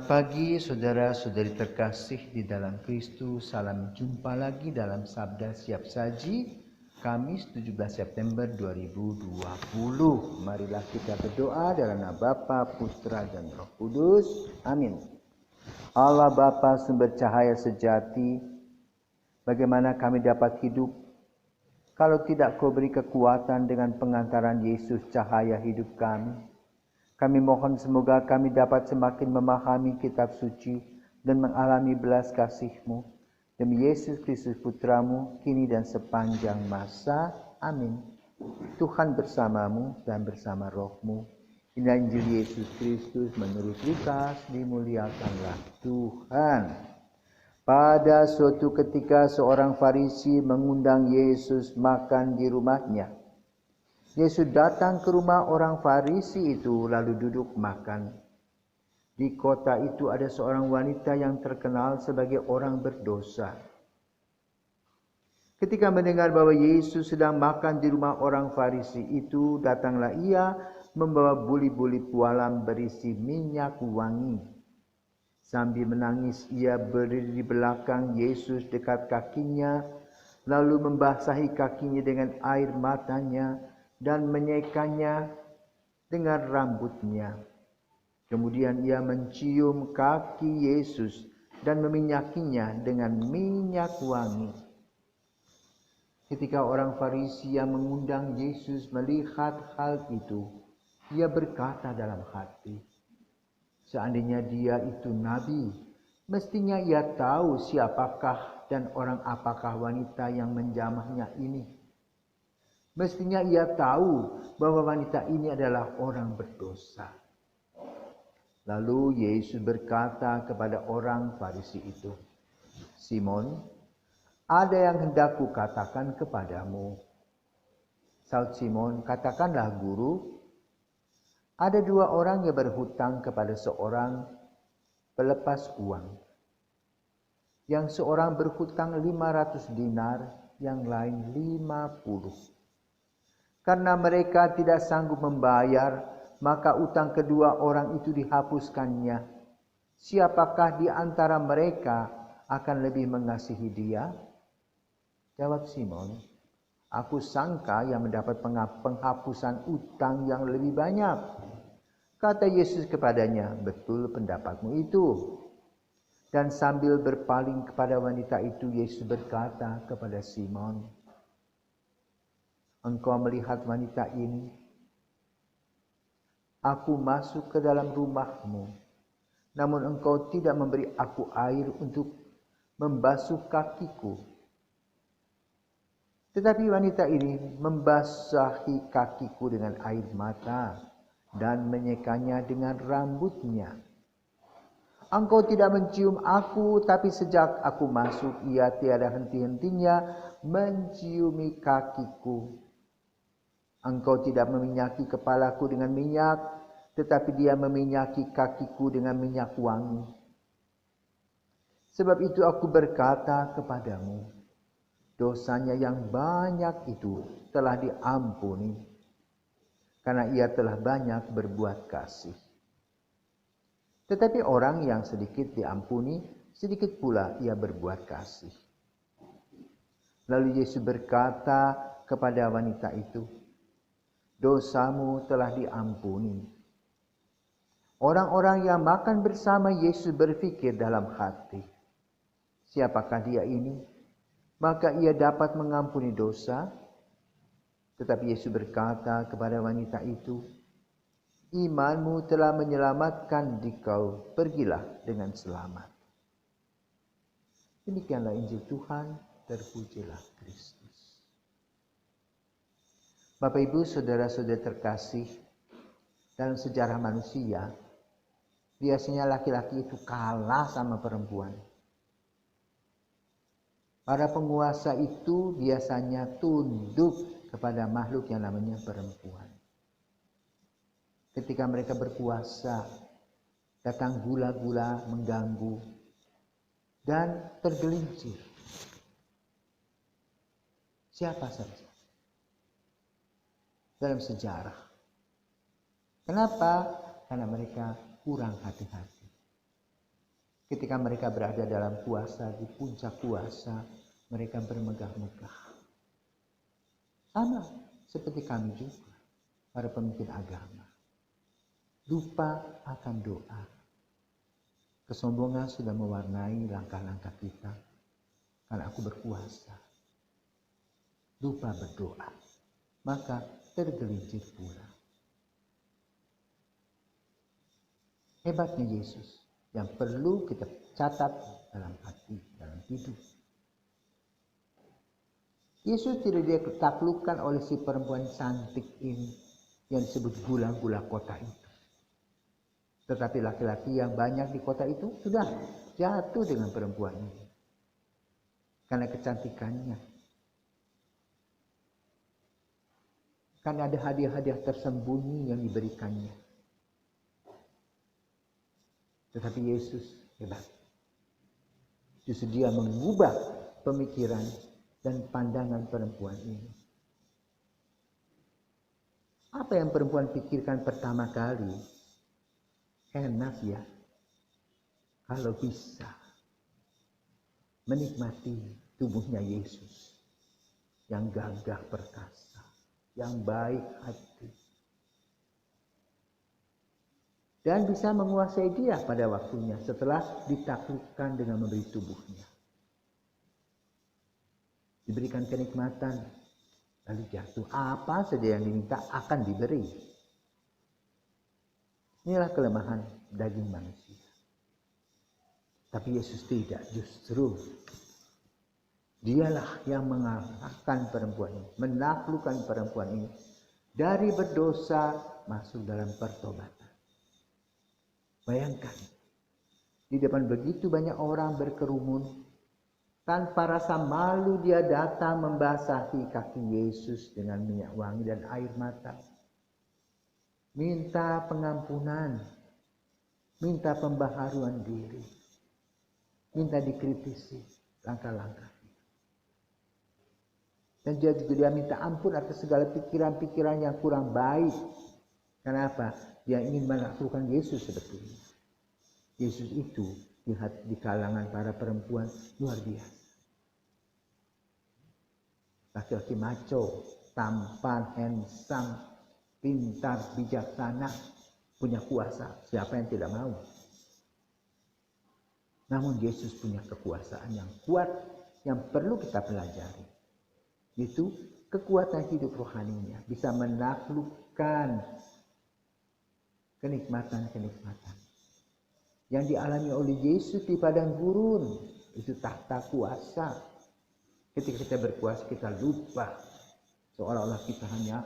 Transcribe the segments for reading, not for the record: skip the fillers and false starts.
Selamat pagi saudara-saudari terkasih di dalam Kristus. Salam jumpa lagi dalam Sabda Siap Saji Kamis 17 September 2020. Marilah kita berdoa dalam nama Bapa, Putra dan Roh Kudus. Amin. Allah Bapa sumber cahaya sejati, bagaimana kami dapat hidup kalau tidak Kau beri kekuatan dengan pengantaran Yesus cahaya hidup kami? Kami mohon semoga kami dapat semakin memahami kitab suci dan mengalami belas kasih-Mu. Demi Yesus Kristus Putra-Mu, kini dan sepanjang masa. Amin. Tuhan bersamamu dan bersama roh-Mu. Inilah Injil Yesus Kristus menurut Lukas, dimuliakanlah Tuhan. Pada suatu ketika seorang Farisi mengundang Yesus makan di rumahnya. Yesus datang ke rumah orang Farisi itu lalu duduk makan. Di kota itu ada seorang wanita yang terkenal sebagai orang berdosa. Ketika mendengar bahwa Yesus sedang makan di rumah orang Farisi itu, datanglah ia membawa buli-buli pualam berisi minyak wangi. Sambil menangis ia berdiri di belakang Yesus dekat kakinya, lalu membasahi kakinya dengan air matanya dan menyekanya dengan rambutnya. Kemudian ia mencium kaki Yesus dan meminyakinya dengan minyak wangi. Ketika orang Farisi yang mengundang Yesus melihat hal itu, ia berkata dalam hati, seandainya dia itu nabi, mestinya ia tahu siapakah dan orang apakah wanita yang menjamahnya ini. Mestinya ia tahu bahwa wanita ini adalah orang berdosa. Lalu Yesus berkata kepada orang Farisi itu, Simon, ada yang hendak kukatakan kepadamu. Saud Simon, katakanlah guru. Ada dua orang yang berhutang kepada seorang pelepas uang. Yang seorang berhutang 500 dinar, yang lain 50. Karena mereka tidak sanggup membayar, maka utang kedua orang itu dihapuskannya. Siapakah di antara mereka akan lebih mengasihi dia? Jawab Simon, aku sangka yang mendapat penghapusan utang yang lebih banyak. Kata Yesus kepadanya, betul pendapatmu itu. Dan sambil berpaling kepada wanita itu, Yesus berkata kepada Simon, engkau melihat wanita ini? Aku masuk ke dalam rumahmu, namun engkau tidak memberi aku air untuk membasuh kakiku. Tetapi wanita ini membasahi kakiku dengan air mata dan menyekanya dengan rambutnya. Engkau tidak mencium aku, tapi sejak aku masuk, ia tiada henti-hentinya menciumi kakiku. Engkau tidak meminyaki kepalaku dengan minyak, tetapi dia meminyaki kakiku dengan minyak wangi. Sebab itu aku berkata kepadamu, dosanya yang banyak itu telah diampuni, karena ia telah banyak berbuat kasih. Tetapi orang yang sedikit diampuni, sedikit pula ia berbuat kasih. Lalu Yesus berkata kepada wanita itu, dosamu telah diampuni. Orang-orang yang makan bersama Yesus berpikir dalam hati, siapakah dia ini? Maka ia dapat mengampuni dosa. Tetapi Yesus berkata kepada wanita itu, imanmu telah menyelamatkan dikau, pergilah dengan selamat. Demikianlah Injil Tuhan, terpujilah Kristus. Bapak Ibu, saudara-saudara terkasih, dalam sejarah manusia, biasanya laki-laki itu kalah sama perempuan. Para penguasa itu biasanya tunduk kepada makhluk yang namanya perempuan. Ketika mereka berkuasa, datang gula-gula mengganggu dan tergelincir. Siapa saja dalam sejarah. Kenapa? Karena mereka kurang hati-hati. Ketika mereka berada dalam kuasa, di puncak kuasa, mereka bermegah-megah. Sama seperti kami juga, para pemimpin agama. Lupa akan doa. Kesombongan sudah mewarnai langkah-langkah kita. Karena aku berkuasa. Lupa berdoa. Maka tergelincir pula. Hebatnya Yesus yang perlu kita catat dalam hati, dalam hidup. Yesus tidak ditaklukkan oleh si perempuan cantik ini yang disebut gula-gula kota itu. Tetapi laki-laki yang banyak di kota itu sudah jatuh dengan perempuan ini. Karena kecantikannya. Karena ada hadiah-hadiah tersembunyi yang diberikannya. Tetapi Yesus hebat. Justru dia mengubah pemikiran dan pandangan perempuan ini. Apa yang perempuan pikirkan pertama kali? Enak ya, kalau bisa menikmati tubuhnya Yesus yang gagah perkasa, yang baik hati. Dan bisa menguasai dia pada waktunya setelah ditaklukkan dengan memberi tubuhnya. Diberikan kenikmatan, lalu jatuh. Apa saja yang diminta akan diberi. Inilah kelemahan daging manusia. Tapi Yesus tidak, justru dialah yang mengalahkan perempuan ini, menaklukkan perempuan ini. Dari berdosa masuk dalam pertobatan. Bayangkan, di depan begitu banyak orang berkerumun, tanpa rasa malu dia datang membasahi kaki Yesus dengan minyak wangi dan air mata. Minta pengampunan, minta pembaharuan diri, minta dikritisi langkah-langkahnya. Dan dia minta ampun atas segala pikiran-pikiran yang kurang baik. Kenapa? Dia ingin menaklukkan Yesus sebetulnya. Yesus itu di kalangan para perempuan luar biasa. Laki-laki maco, tampan, handsome, pintar, bijaksana, punya kuasa. Siapa yang tidak mau? Namun Yesus punya kekuasaan yang kuat yang perlu kita pelajari. Itu kekuatan hidup rohaninya. Bisa menaklukkan kenikmatan-kenikmatan yang dialami oleh Yesus di padang gurun. Itu tahta kuasa. Ketika kita berkuasa, kita lupa. Seolah-olah kita hanya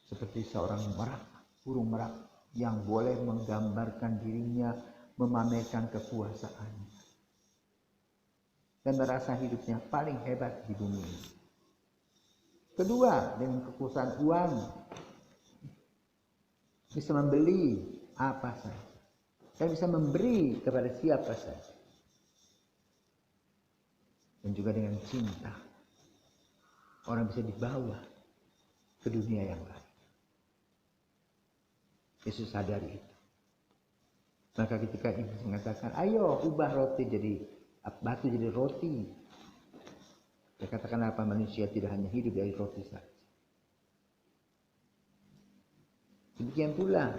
seperti seorang merak, burung merak yang boleh menggambarkan dirinya, memamerkan kekuasaannya. Dan merasa hidupnya paling hebat di bumi ini. Kedua, dengan kekuasaan uang, bisa membeli apa saja. Dan bisa memberi kepada siapa saja. Dan juga dengan cinta. Orang bisa dibawa ke dunia yang lain. Yesus sadari itu. Maka ketika Iblis mengatakan, ayo ubah roti jadi batu jadi roti. Dia katakan apa, manusia tidak hanya hidup dari roti saja. Demikian pula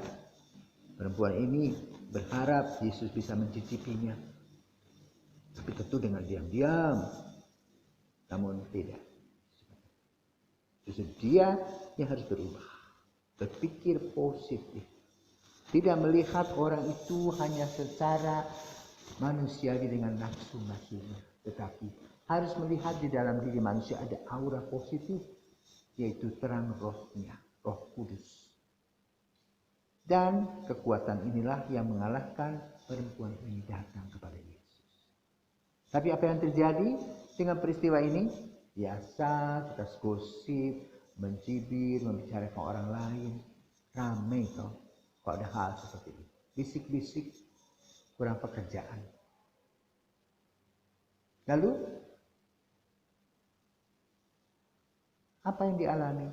perempuan ini berharap Yesus bisa mencicipinya. Tapi tentu dengan diam-diam. Namun tidak. Justru dia yang harus berubah. Berpikir positif. Tidak melihat orang itu hanya secara manusiawi dengan nafsu-nafsunya. Tetapi harus melihat di dalam diri manusia ada aura positif. Yaitu terang rohnya, Roh Kudus. Dan kekuatan inilah yang mengalahkan perempuan ini datang kepada Yesus. Tapi apa yang terjadi dengan peristiwa ini? Biasa kita gosip, mencibir, membicarakan orang lain. Ramai kok ada hal seperti itu. Bisik-bisik, kurang pekerjaan. Lalu, apa yang dialami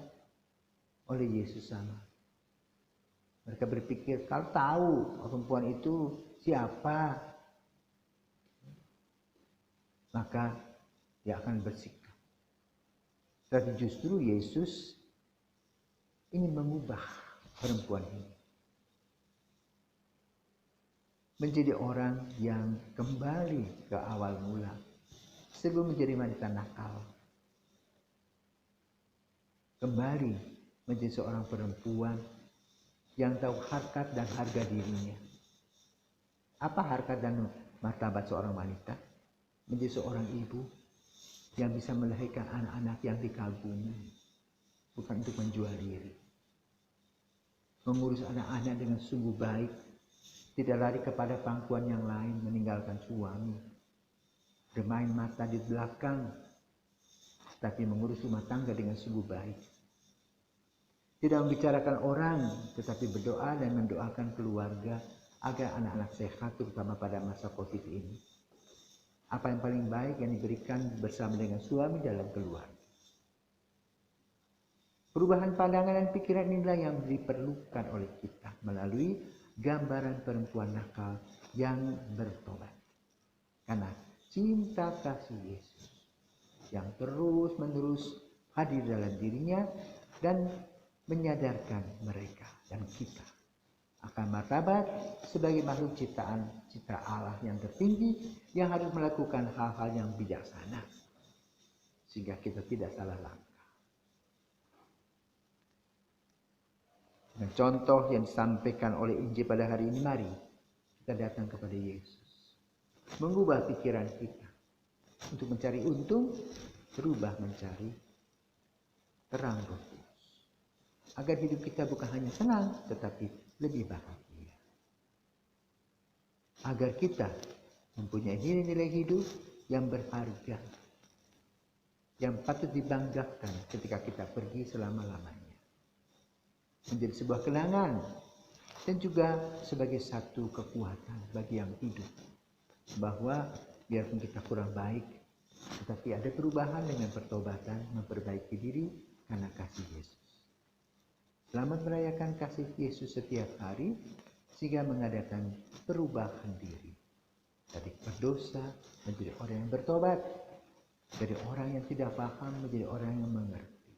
oleh Yesus sama? Mereka berpikir, kalau tahu perempuan itu siapa, maka dia akan bersikap. Tapi justru Yesus ingin mengubah perempuan ini menjadi orang yang kembali ke awal mula sebelum menjadi wanita nakal. Kembali menjadi seorang perempuan yang tahu harkat dan harga dirinya. Apa harkat dan martabat seorang wanita? Menjadi seorang ibu yang bisa melahirkan anak-anak yang dikagumi, bukan untuk menjual diri. Mengurus anak-anak dengan sungguh baik, tidak lari kepada pangkuan yang lain, meninggalkan suami. Bermain mata di belakang, tapi mengurus rumah tangga dengan sungguh baik. Tidak membicarakan orang, tetapi berdoa dan mendoakan keluarga agar anak-anak sehat, terutama pada masa COVID ini. Apa yang paling baik yang diberikan bersama dengan suami dalam keluarga. Perubahan pandangan dan pikiran inilah yang diperlukan oleh kita melalui gambaran perempuan nakal yang bertobat. Karena cinta kasih Yesus yang terus-menerus hadir dalam dirinya dan menyadarkan mereka dan kita akan martabat sebagai makhluk ciptaan citra Allah yang tertinggi yang harus melakukan hal-hal yang bijaksana sehingga kita tidak salah langkah. Dengan contoh yang disampaikan oleh Injil pada hari ini, mari kita datang kepada Yesus, mengubah pikiran kita untuk mencari untung, berubah mencari terang Roh Kudus, agar hidup kita bukan hanya senang, tetapi lebih bahagia. Agar kita mempunyai nilai-nilai hidup yang berharga, yang patut dibanggakan ketika kita pergi selama-lamanya. Menjadi sebuah kenangan dan juga sebagai satu kekuatan bagi yang hidup. Bahwa biarpun kita kurang baik, tetapi ada perubahan dengan pertobatan, memperbaiki diri karena kasih Yesus. Selamat merayakan kasih Yesus setiap hari, sehingga mengadakan perubahan diri. Dari berdosa menjadi orang yang bertobat, dari orang yang tidak paham menjadi orang yang mengerti,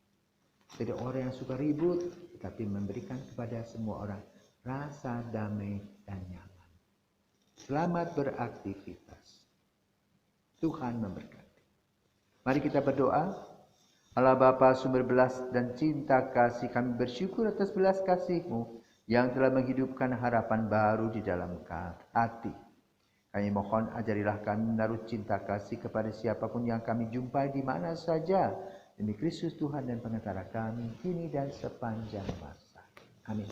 dari orang yang suka ribut, tetapi memberikan kepada semua orang rasa damai dan nyaman. Selamat beraktivitas. Tuhan memberkati. Mari kita berdoa. Allah Bapa, sumber belas dan cinta kasih, kami bersyukur atas belas kasih-Mu yang telah menghidupkan harapan baru di dalam hati. Kami mohon ajarilah kami menaruh cinta kasih kepada siapapun yang kami jumpai di mana saja. Demi Kristus Tuhan dan Pengatara kami, kini dan sepanjang masa. Amin.